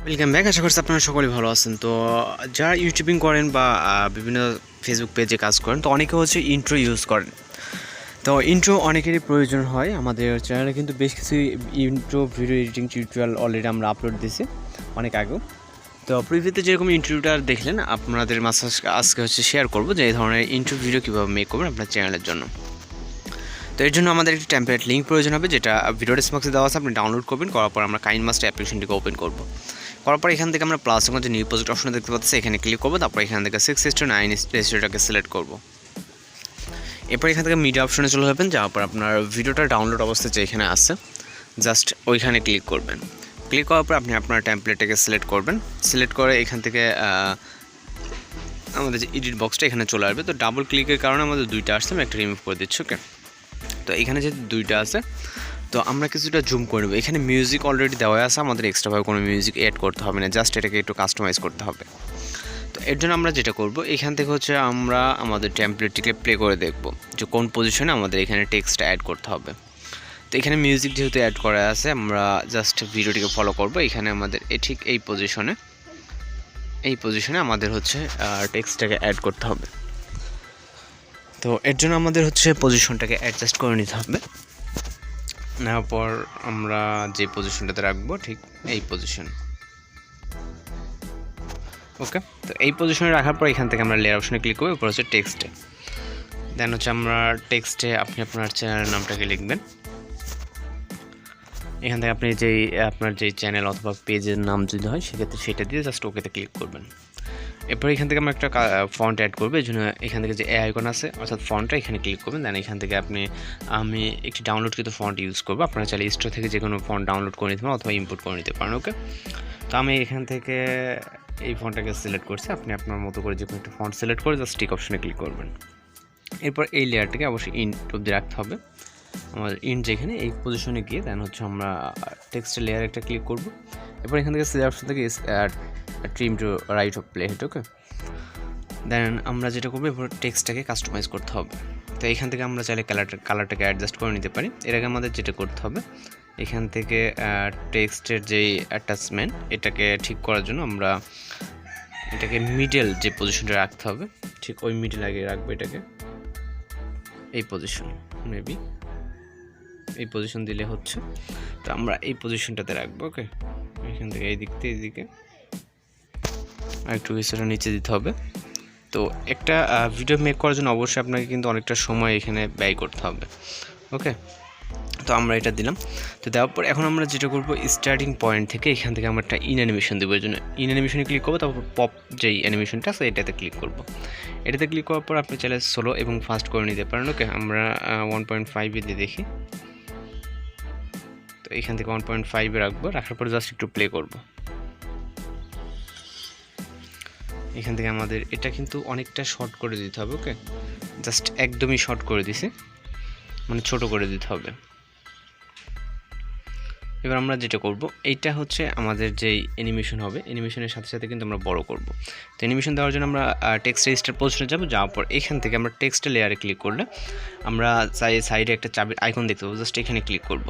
Welcome back. আশা করছি আপনারা সকলেই ভালো আছেন। তো যারা ইউটিউবিং করেন বা বিভিন্ন ফেসবুক পেজে কাজ করেন, তো অনেকে হচ্ছে ইন্ট্রো ইউজ করেন। তো ইন্ট্রো অনেকেরই প্রয়োজন হয়। আমাদের চ্যানেলে কিন্তু বেশ কিছু intro video editing tutorial already আমরা আপলোড দিয়েছি অনেক আগেও। তো প্রিভিউতে যেরকম ইন্ট্রোটা দেখলেন, আপনাদের মাঝে আজকে হচ্ছে শেয়ার করবো যে এই ধরনের ইন্ট্রো ভিডিও কীভাবে মেক করবেন আপনার চ্যানেলের জন্য। তো এর জন্য আমাদের একটি টেমপ্লেট লিঙ্ক প্রয়োজন হবে, যেটা ভিডিও ডেসক্রিপশনে দেওয়া আছে। আপনি ডাউনলোড করবেন, করার পর আমরা কাইনমাস্টার অ্যাপ্লিকেশনটিকে ওপেন করবো। করার পর এখান থেকে আমরা প্লাস যে নিউ প্রজেক্ট অপশনে দেখতে পাচ্ছি, এখানে ক্লিক করবো। তারপর এখান থেকে 6:9 রেশিওটাকে সিলেক্ট করবো। এরপর এখান থেকে মিডিয়া অপশনে চলে যাবেন, যাওয়ার পর আপনার ভিডিওটা ডাউনলোড অবস্থায় যে এখানে আছে জাস্ট ওইখানে ক্লিক করবেন। ক্লিক করার পর আপনি আপনার টেমপ্লেটটাকে সিলেক্ট করবেন। সিলেক্ট করে এখান থেকে আমাদের যে এডিট বক্সটা এখানে চলে আসবে। তো ডাবল ক্লিকের কারণে আমাদের দুইটা আসছে, আমি একটা রিমুভ করে দিচ্ছি। ওকে, তো এখানে যে দুইটা আছে, তো আমরা কিছুটা জুম করে নেব। এখানে মিউজিক অলরেডি দেওয়া আছে, আমাদের এক্সট্রাভাবে কোনো মিউজিক অ্যাড করতে হবে না, জাস্ট এটাকে একটু কাস্টমাইজ করতে হবে। তো এর জন্য আমরা যেটা করব, এখান থেকে হচ্ছে আমরা আমাদের টেমপ্লেটটিকে প্লে করে দেখব যে কোন পজিশনে আমাদের এখানে টেক্সটটা অ্যাড করতে হবে। তো এখানে মিউজিক যেহেতু অ্যাড করা আছে, আমরা জাস্ট ভিডিওটিকে ফলো করব। এখানে আমাদের ঠিক এই পজিশনে আমাদের হচ্ছে টেক্সটটাকে অ্যাড করতে হবে। তো এর জন্য আমাদের হচ্ছে পজিশনটাকে অ্যাডজাস্ট করে নিতে হবে। নেওয়ার পর আমরা যে পজিশনটাতে রাখবো ঠিক এই পজিশন। ওকে, তো এই পজিশনে রাখার পর এখান থেকে আমরা লেয়ার অপশনে ক্লিক করবো। এরপর হচ্ছে টেক্সটে, দেন হচ্ছে আমরা টেক্সটে আপনি আপনার চ্যানেলের নামটাকে লিখবেন। এখান থেকে আপনি আপনার যেই চ্যানেল অথবা পেজের নাম যদি হয় সেক্ষেত্রে সেটা দিয়ে জাস্ট ওকেতে ক্লিক করবেন। এরপর এখান থেকে আমরা একটা ফন্ট অ্যাড করবো। এই জন্য এখান থেকে যে আইকন আছে অর্থাৎ ফন্টটা এখানে ক্লিক করবেন। দেন এখান থেকে আমি একটি ডাউনলোডকৃত ফন্ট ইউজ করবো। আপনারা চাইলে স্টোর থেকে যে কোনো ফন্ট ডাউনলোড করে নিতে পারেন অথবা ইম্পোর্ট করে নিতে পারেন। ওকে, তো আমি এখান থেকে এই ফন্টটাকে সিলেক্ট করছি। আপনি আপনার মতো করে যে কোনো একটা ফন্ট সিলেক্ট করে জাস্ট টিক অপশনে ক্লিক করবেন। এরপর এই লেয়ারটাকে অবশ্যই ইন্ট অবধি রাখতে হবে। আমাদের ইন্ট যেখানে এই পজিশনে গিয়ে দেন হচ্ছে আমরা টেক্সটের লেয়ার একটা ক্লিক করব। এরপর এখান থেকে সিলেক্ট অপশন থেকে trim to right of play head. Okay, then আমরা যেটা করবো, এরপর টেক্সটটাকে কাস্টমাইজ করতে হবে। তো এখান থেকে আমরা চাইলে কালারটাকে অ্যাডজাস্ট করে নিতে পারি। এর আগে আমাদের যেটা করতে হবে, এখান থেকে টেক্সটের যেই অ্যাটাচমেন্ট এটাকে ঠিক করার জন্য আমরা এটাকে মিডল যে পজিশনটা রাখতে হবে, ঠিক ওই মিডল আগে রাখবো এটাকে। এই পজিশন মেবি এই পজিশন দিলে হচ্ছে। তো আমরা এই পজিশনটাতে রাখবো। ওকে, এখান থেকে এই দিক থেকে এইদিকে আর একটু কিছুটা নিচে দিতে হবে। তো একটা ভিডিও মেক করার জন্য অবশ্যই আপনাকে কিন্তু অনেকটা সময় এখানে ব্যয় করতে হবে। ওকে, তো আমরা এটা দিলাম। তো দেওয়ার পর এখন আমরা যেটা করবো, স্টার্টিং পয়েন্ট থেকে এখান থেকে আমরা একটা ইন অ্যানিমেশন দেবো। এর জন্য ইন অ্যানিমেশনে ক্লিক করবো। তারপর পপ যেই অ্যানিমেশনটা আছে এটাতে ক্লিক করবো। এটাতে ক্লিক করার পর আপনি চাইলে স্লো এবং ফাস্ট করে নিতে পারেন। ওকে, আমরা 1.5 দিয়ে দেখি। তো এখান থেকে 1.5 রাখবো। রাখার পর জাস্ট একটু প্লে করবো। এখান থেকে আমাদের এটা কিন্তু অনেকটা শর্ট করে দিতে হবে। ওকে, জাস্ট একদমই শর্ট করে দিছি, মানে ছোট করে দিতে হবে। এবার আমরা যেটা করব, এইটা হচ্ছে আমাদের যেই অ্যানিমেশন হবে, অ্যানিমেশনের সাথে সাথে কিন্তু আমরা বড় করব। তো অ্যানিমেশন দেওয়ার জন্য আমরা টেক্সট রেজিস্টার পজিশনে যাব। যাওয়ার পর এখান থেকে আমরা টেক্সটের লেয়ারে ক্লিক করলে আমরা সাইডে একটা চাবির আইকন দেখতে পাবো, জাস্ট এখানে ক্লিক করব।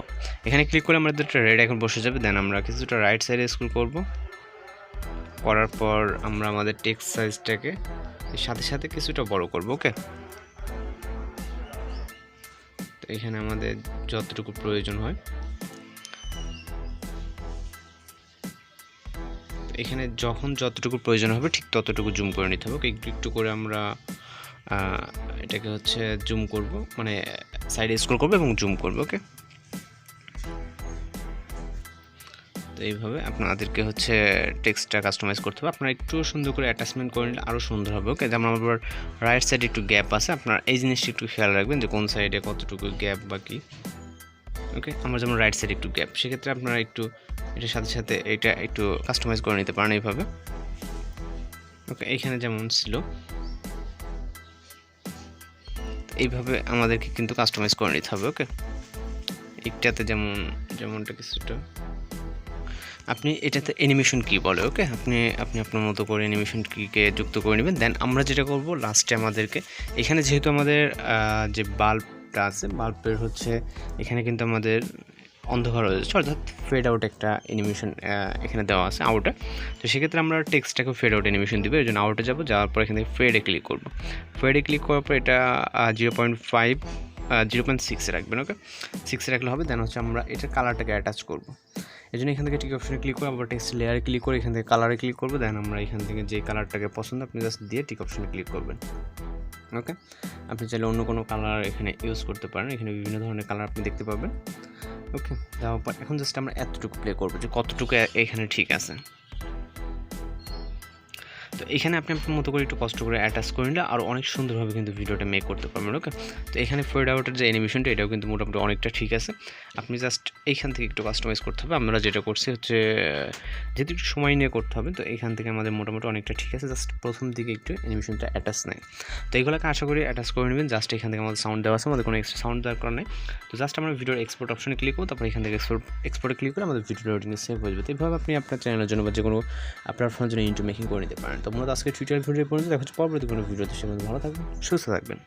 এখানে ক্লিক করলে আমাদের একটা রেড আইকন বসে যাবে। দেন আমরা কিছুটা রাইট সাইডে স্ক্রল করব। করার পর আমরা আমাদের টেক্সট সাইজটাকে সাথে সাথে কিছুটা বড় করব। ওকে, তো এখানে আমাদের যতটুকু প্রয়োজন হয়, এখানে যতটুকু প্রয়োজন হবে ঠিক ততটুকু জুম করে নিতে হবে। একটু একটু করে আমরা এটাকে হচ্ছে জুম করব, মানে সাইডে স্ক্রল করব এবং জুম করব। ওকে, তো এইভাবে আপনাদেরকে হচ্ছে টেক্সটটা কাস্টমাইজ করতে হবে। আপনারা একটু সুন্দর করে অ্যাটাচমেন্ট করে নিলে আরও সুন্দর হবে। ওকে, যেমন আবার রাইট সাইডে একটু গ্যাপ আছে, আপনারা এই জিনিসটা একটু খেয়াল রাখবেন যে কোন সাইডে কতটুকু গ্যাপ বা কি। ওকে, আমার যেমন রাইট সাইডে একটু গ্যাপ, সেক্ষেত্রে আপনারা একটু এটার সাথে সাথে এটা একটু কাস্টমাইজ করে নিতে পারেন এইভাবে। ওকে, এইখানে যেমন ছিল এইভাবে আমাদেরকে কিন্তু কাস্টমাইজ করে নিতে হবে। ওকে, এইটাতে যেমনটা কিছুটা আপনি এটাতে অ্যানিমেশন কি বলে। ওকে, আপনি আপনার মতো করে অ্যানিমেশন কিকে যুক্ত করে নেবেন। দেন আমরা যেটা করব, লাস্টে আমাদেরকে এখানে যেহেতু আমাদের যে বাল্বটা আছে, বাল্বের হচ্ছে এখানে কিন্তু আমাদের অন্ধকার হয়ে যাচ্ছে, অর্থাৎ ফেড আউট একটা অ্যানিমেশন এখানে দেওয়া আছে আউটে। তো সেক্ষেত্রে আমরা টেক্সটটাকে ফেড আউট অ্যানিমেশন দেবো, এই জন্য আউটে যাবো, যাওয়ার পর এখান থেকে ফেডে ক্লিক করবো। ফেডে ক্লিক করার পর এটা 0.6 রাখবেন, ওকে 6 রাখলে হবে। দেন হচ্ছে আমরা এটার কালারটাকে অ্যাটাচ করবো, এই জন্য এখান থেকে টিক অপশনে ক্লিক করে আবার টেক্সট লেয়ারে ক্লিক করে এখান থেকে কালারে ক্লিক করবো। দেন আমরা এখান থেকে যে কালারটাকে পছন্দ আপনি জাস্ট দিয়ে টিক অপশনে ক্লিক করবেন, ওকে। আপনি চাইলে অন্য কোনো কালার এখানে ইউজ করতে পারেন, এখানে বিভিন্ন ধরনের কালার আপনি দেখতে পাবেন, ওকে। তারপর এখন জাস্ট আমরা এতটুকু প্লে করবো যে কতটুকু এখানে ঠিক আছে। তো এখানে আপনি আপনার মতো করে একটু কষ্ট করে অ্যাটাচ করে নিলে আরও অনেক সুন্দরভাবে কিন্তু ভিডিওটা মেক করতে পারবেন, ওকে। তো এখানে ফেড আউটের যে অ্যানিমেশনটা এটাও কিন্তু মোটামুটি অনেকটা ঠিক আছে। আপনি জাস্ট এইখান থেকে একটু কাস্টমাইজ করতে হবে। আমরা যেটা করছি হচ্ছে যেহেতু একটু সময় নিয়ে করতে হবে, তো এখান থেকে আমাদের মোটামুটি অনেকটা ঠিক আছে। জাস্ট প্রথম দিকে একটু অ্যানিমেশনটা অ্যাটাচ নেই, তো এইগুলোকে আশা করি অ্যাটাচ করে নেবেন। জাস্ট এখান থেকে আমাদের সাউন্ড দেওয়া আছে, আমাদের কোনো এক্সট্রা সাউন্ড দরকার নেই। তো জাস্ট আমরা ভিডিওর এক্সপোর্ট অপশনে ক্লিক করবো, তারপর এখান থেকে এক্সপোর্টে ক্লিক করে আমাদের ভিডিও রেটিং সেভ হয়ে যাবে। তো এইভাবে আপনি আপনার চ্যানেলের জন্য বা যে কোনো আপনার ফোনের জন্য ইন্ট্রো মেকিং করে নিতে পারেন। তো মূলত আজকে টিউটোরিয়াল ভিডিও পর্যন্ত দেখা হচ্ছে পরবর্তী কোনো ভিডিওতে। সেখানে ভালো থাকবেন, সুস্থ থাকবেন।